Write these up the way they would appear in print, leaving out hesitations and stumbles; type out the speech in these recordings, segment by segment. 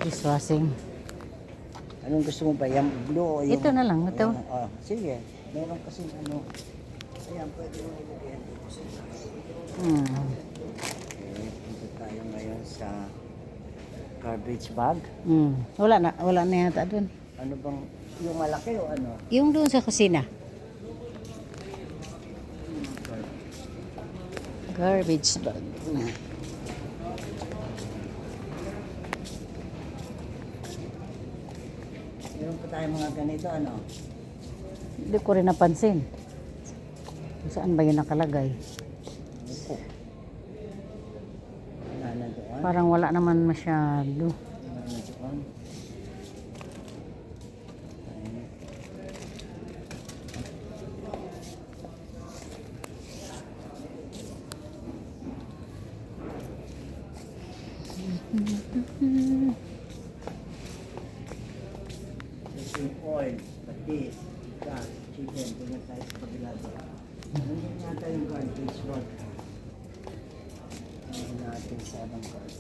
Dishwashing. Anong gusto mo ba? Yung blue o yung... Ito na lang, ito. Sige. Meron kasi ano... Ayan, pwede mo ilagyan dito sa taas. Okay, punta tayo ngayon sa garbage bag. Wala na yata dun. Ano bang... Yung malaki o ano? Yung doon sa kusina. Garbage bag. Meron pa tayong mga ganito, ano? Hindi ko rin napansin. Saan ba yun nakalagay? Ito. Wala na doon. Parang wala naman masyado. Wala na doon. Yung oil, patis, gas, chicken, ganyan tayo sa kabila doon. Nandiyan yata yung garbage bag. Ano natin sa anong garbage.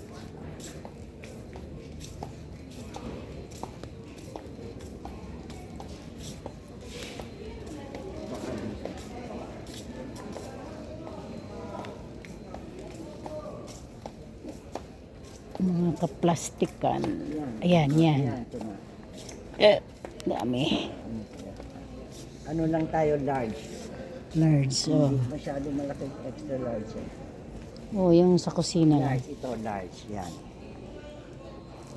Baka dito. Mga kaplastikan. Ayan, yan. Ayan, ito na. Dami. Ano lang tayo, large. Large. Oh. Hindi masyado malaki, extra large. Oh, yung sa kusina lang. Large, ito, large. Yan.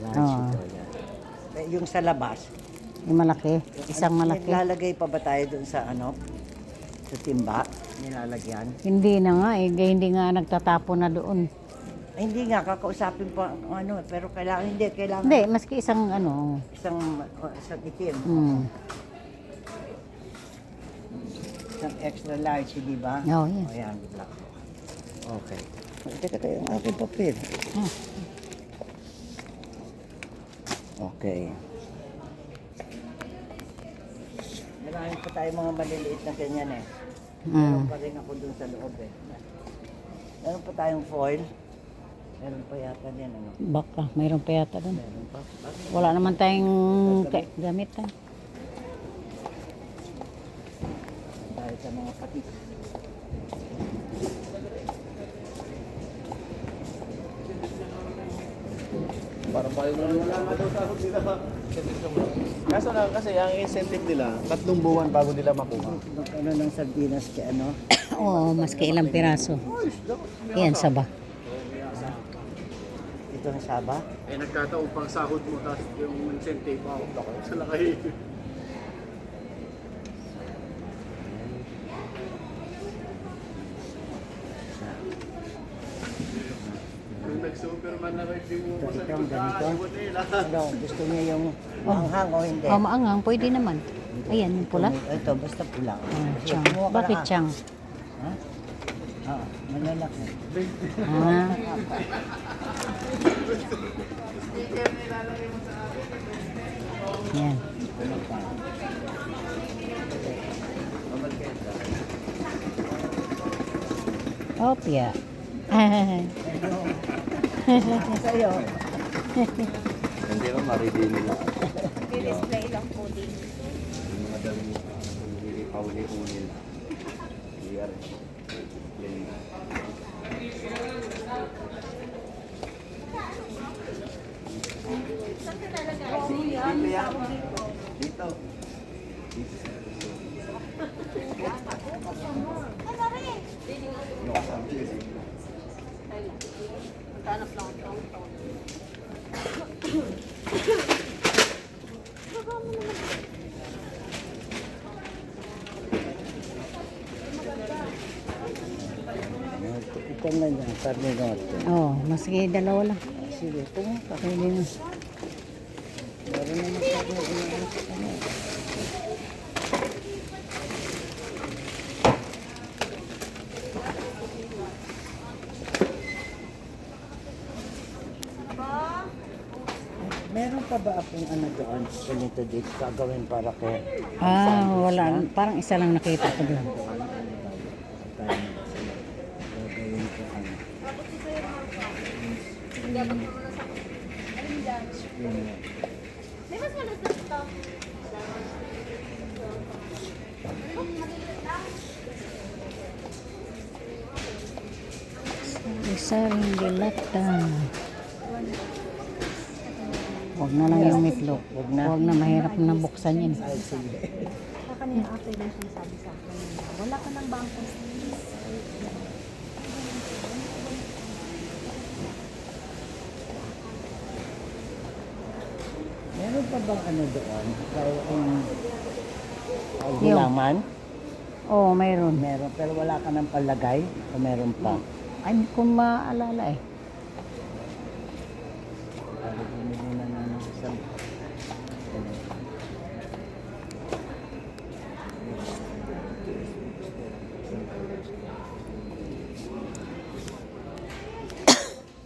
Large Oo. ito, yan. Yung sa labas. Yung malaki. Isang malaki. Nilalagay pa ba tayo dun sa ano? Sa timba? Nilalagyan? Hindi na nga eh. Hindi nga nagtatapon na doon. Ay, hindi nga, kakausapin pa ano, pero kailangan, hindi, kailangan Hindi, maski isang ano. isang itim. Hmm. Isang extra large, di ba? Oh, yeah. O yan, black. Okay. Teka tayo, ang aking papel. Ah. Okay. Marami pa tayo mga maliliit na ganyan eh. Meron pa rin ako dun sa loob eh. Meron pa tayong foil. Meron pa yata din ano. Baka, mayroon pa yata doon. Meron pa. Wala naman tayong gamit. Dahil sa mga patis. Para pa yung wala nga daw sahod nila. Kaso lang kasi ang incentive nila, 3 buwan bago nila makuha. Ano ng sardinas kay ano? Oo, maski ilang piraso. Yan, saba. Ito ang Saba. Eh nagkataon pang sahod mo tapos yung incentive mo, baka sa laki. Yung nag-superman na rin mo Ito, sa ito ang ganito. nila. Ano, gusto niya yung maanghang o hindi? Oh, maangang, pwede naman. Ayan, yung pula. Ito, basta pula. Chang. Kumuha ka na Bakit ka. chang? Ha? Oo, malalaki. Ah, yan. Ano pa? Opya. Sa'yo. Hindi ko maridin nila. Display lang po din. Yung mga dalang hindi pauli-uli na. Clear. Plain. Dito yan. Dito. Hanap lang ito. Ito na yan, karne norte. Oh, maski dalawa lang. Sige, pumunta. Pwede na. Meron naman karne norte. Ano? Meron pa ba akong ano doon? Ganito dito, gagawin para kay... Ah, wala. Parang isa lang nakita ko doon. Gagawin ko ano. May mas malapit ito. Isaring dilata. Huwag na lang yung meatloaf. Huwag na. Huwag na, mahirap na buksan yun. Ay, sige. Kanina after lang siya sabi sa akin. Wala ka ng bangko. Meron pa bang ano doon? Kaya gulaman? Oo, mayroon. Meron, pero wala ka ng palagay? O meron pa? Ay, kung maalala eh. Para bumili na ng isang...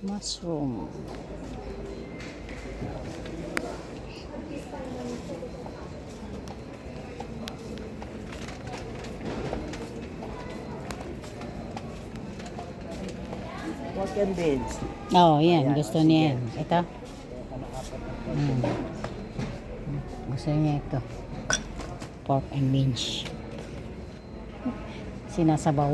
Mushroom. Pork and beans. Oo, yan. Ayan, Gusto o, niya sige. yan. Ito. Kaya ka nakapat ng pork Mm. and beans. Gusto niya ito. Pork and beans. Sinasabaw.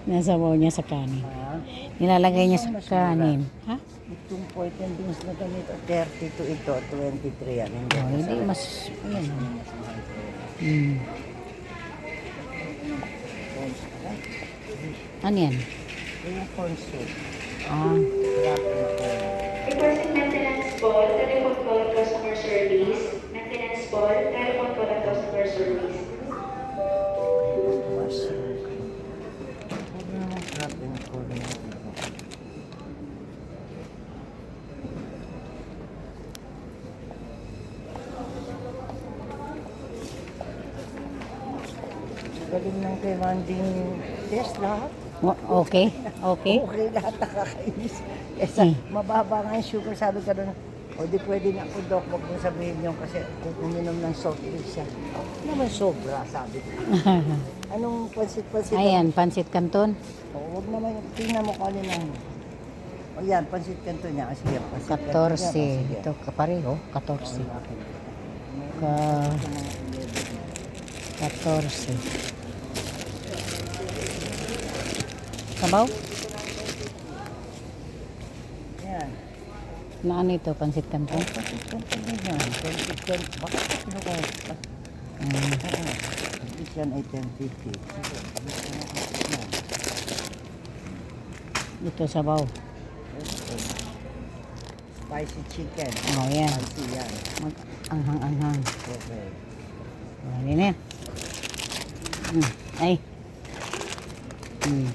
Sinasabaw niya sa kanin. Ha? Nilalagay niya sa Mas mura. kanin. Ha? Itong pork and beans na ganito, 32 ito, 23 yan. Hindi, Oh, hindi masarap. mas... Ayan. Mas mahal ko yan. Mm. Corn soup. Ay, Ano yan? yung corn soup. Ah, Crab and corn. Requesting maintenance call, telephone call, customer service. Maintenance call, telephone call, and customer service. Mushroom. Huwag naman crab and corn. Galing ng kay Manding test lahat. okay. Okay. Okay lahat nakakainis. Kesa mababa nga yung sugar, sabi ka doon, o di pwede na ako dok, huwag mo sabihin yun kasi kung uminom ng soft drinks siya. Ano naman sobra, sabi ko. Anong pansit-pansit? Ayan, pansit canton. O, huwag naman, tingnan mo kung alin ang... O yan, pansit kanto niya. Sige, pansit kanto niya. 14. Sige. Ito, kapareho. 14. Ka... 14. Sabaw? Yan. Na ano ito, pansit canton? O, pansit kanto niya yan. Pansit kanto. Bakit ito ko? Mm. This yan ay 10.50. Sige, yan. Ito sabaw. Spicy chicken. Oh, yan. Spicy yan. Anghang-anghang. Okay. Ano na yan? Ay. Mm.